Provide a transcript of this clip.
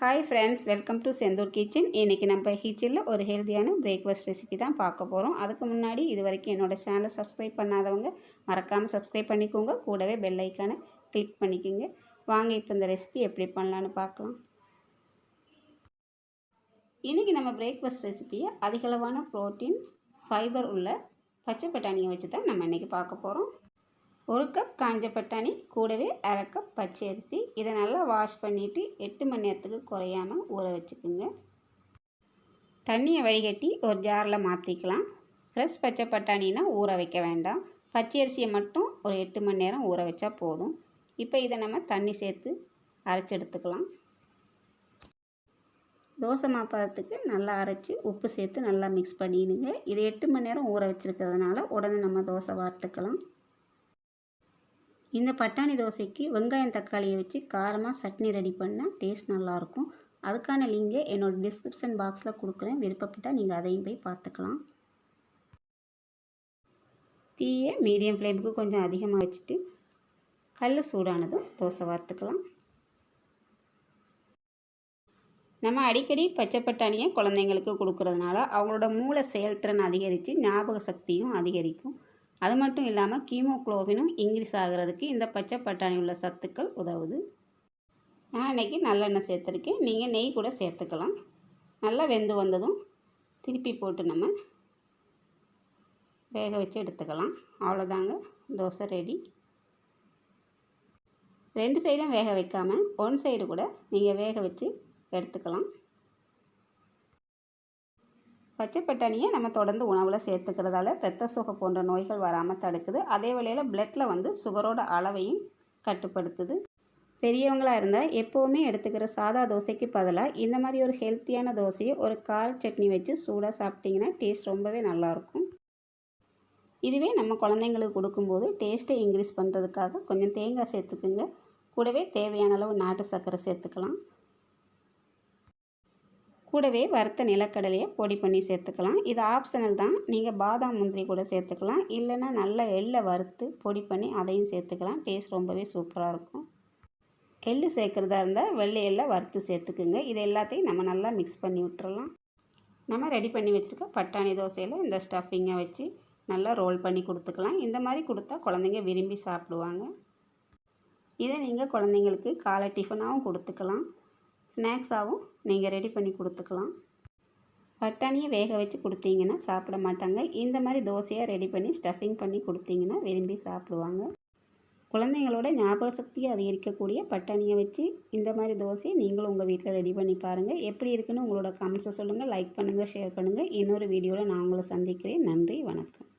Hi friends, welcome to Senthur kitchen. இன்றைக்கி நம்ம கிச்சனில் ஒரு ஹெல்த்தியான பிரேக்ஃபாஸ்ட் ரெசிபி தான் பார்க்க போகிறோம். அதுக்கு முன்னாடி இது வரைக்கும் என்னோடய சேனலை சப்ஸ்கிரைப் பண்ணாதவங்க மறக்காமல் சப்ஸ்கிரைப் பண்ணிக்கோங்க. கூடவே பெல் ஐக்கானை கிளிக் பண்ணிக்கோங்க. வாங்க இப்போ இந்த ரெசிபி எப்படி பண்ணலான்னு பார்க்கலாம். இன்றைக்கி நம்ம பிரேக்ஃபாஸ்ட் ரெசிபியை அதிகளவான ப்ரோட்டீன் ஃபைபர் உள்ள பச்சை பட்டாணியை வச்சு தான் நம்ம இன்றைக்கி பார்க்க போகிறோம். 1 கப் காஞ்ச பட்டாணி, கூடவே அரை கப் பச்சை அரிசி. இதை நல்லா வாஷ் பண்ணிவிட்டு 8 மணி நேரத்துக்கு குறையாமல் ஊற வச்சுக்குங்க. தண்ணியை வடிகட்டி ஒரு ஜாரில் மாற்றிக்கலாம். ஃப்ரெஷ் பச்சை பட்டாணினா ஊற வைக்க வேண்டாம். பச்சை அரிசியை மட்டும் ஒரு 8 மணி நேரம் ஊற வச்சா போதும். இப்போ இதை நம்ம தண்ணி சேர்த்து அரைச்சி எடுத்துக்கலாம். தோசை மாப்பதத்துக்கு நல்லா அரைச்சி உப்பு சேர்த்து நல்லா மிக்ஸ் பண்ணிடுங்க. இது 8 மணி நேரம் ஊற வச்சுருக்கிறதுனால உடனே நம்ம தோசை வார்த்துக்கலாம். இந்த பட்டாணி தோசைக்கு வெங்காயம் தக்காளியை வச்சு காரமாக சட்னி ரெடி பண்ணால் டேஸ்ட் நல்லாயிருக்கும். அதுக்கான லிங்கை என்னோடய டிஸ்கிரிப்ஷன் பாக்ஸில் கொடுக்குறேன். விருப்பப்பட்டால் நீங்கள் அதையும் போய் பார்த்துக்கலாம். தீயை மீடியம் ஃப்ளேமுக்கு கொஞ்சம் அதிகமாக வச்சுட்டு கல் சூடானதும் தோசை வார்த்துக்கலாம். நம்ம அடிக்கடி பச்சை பட்டாணியை குழந்தைங்களுக்கு கொடுக்குறதுனால அவங்களோட மூளை செயல்திறன் அதிகரித்து ஞாபக சக்தியும் அதிகரிக்கும். அது மட்டும் இல்லாமல் ஹீமோகுளோபினும் இன்க்ரீஸ் ஆகிறதுக்கு இந்த பச்சை பட்டாணி உள்ள சத்துக்கள் உதவுது. நான் இன்றைக்கி நல்லெண்ணெய் சேர்த்துருக்கேன். நீங்கள் நெய் கூட சேர்த்துக்கலாம். நல்லா வெந்து வந்ததும் திருப்பி போட்டு நம்ம வேக வச்சு எடுத்துக்கலாம். அவ்வளோதாங்க, தோசை ரெடி. 2 சைடும் வேக வைக்காமல் 1 சைடு கூட நீங்கள் வேக வச்சு எடுத்துக்கலாம். பச்சை பட்டாணியை நம்ம தொடர்ந்து உணவில் சேர்த்துக்கிறதால இரத்த சோகை போன்ற நோய்கள் வராமல் தடுக்குது. அதே வேளையில் பிளட்டில் சுகரோட அளவையும் கட்டுப்படுத்துது. பெரியவங்களாக இருந்தால் எப்போவுமே எடுத்துக்கிற சாதா தோசைக்கு பதிலாக இந்த மாதிரி ஒரு ஹெல்த்தியான தோசையை ஒரு கார சட்னி வச்சு சூடாக சாப்பிட்டிங்கன்னா டேஸ்ட் ரொம்பவே நல்லாயிருக்கும். இதுவே நம்ம குழந்தைங்களுக்கு கொடுக்கும்போது டேஸ்ட்டை இன்க்ரீஸ் பண்ணுறதுக்காக கொஞ்சம் தேங்காய் சேர்த்துக்குங்க. கூடவே தேவையான அளவு நாட்டு சர்க்கரை சேர்த்துக்கலாம். கூடவே வறுத்த நிலக்கடலையை பொடி பண்ணி சேர்த்துக்கலாம். இது ஆப்ஷனல் தான். நீங்கள் பாதாம் முந்திரி கூட சேர்த்துக்கலாம். இல்லைன்னா நல்ல எள்ளை வறுத்து பொடி பண்ணி அதையும் சேர்த்துக்கலாம். டேஸ்ட் ரொம்பவே சூப்பராக இருக்கும். எள்ளு சேர்க்குறதா இருந்தால் வெள்ளை எள்ளை வறுத்து சேர்த்துக்குங்க. இது எல்லாத்தையும் நம்ம நல்லா மிக்ஸ் பண்ணி விட்டுறலாம். நம்ம ரெடி பண்ணி வச்சுருக்க பட்டாணி தோசையில் இந்த ஸ்டஃபிங்கை வச்சு நல்லா ரோல் பண்ணி கொடுத்துக்கலாம். இந்த மாதிரி கொடுத்தா குழந்தைங்க விரும்பி சாப்பிடுவாங்க. இதை நீங்கள் குழந்தைங்களுக்கு காலை டிஃபனாகவும் கொடுத்துக்கலாம். ஸ்நாக்ஸாகவும் நீங்கள் ரெடி பண்ணி கொடுத்துக்கலாம். பட்டாணியை வேக வச்சு கொடுத்தீங்கன்னா சாப்பிட மாட்டாங்க. இந்த மாதிரி தோசையாக ரெடி பண்ணி ஸ்டஃபிங் பண்ணி கொடுத்தீங்கன்னா விரும்பி சாப்பிடுவாங்க. குழந்தைங்களோட ஞாபக சக்தியை அதிகரிக்கக்கூடிய பட்டாணியை வச்சு இந்த மாதிரி தோசையை நீங்களும் உங்கள் வீட்டில் ரெடி பண்ணி பாருங்கள். எப்படி இருக்குன்னு உங்களோட கமெண்ட்ஸை சொல்லுங்கள். லைக் பண்ணுங்கள், ஷேர் பண்ணுங்கள். இன்னொரு வீடியோவில் நான் உங்களை சந்திக்கிறேன். நன்றி, வணக்கம்.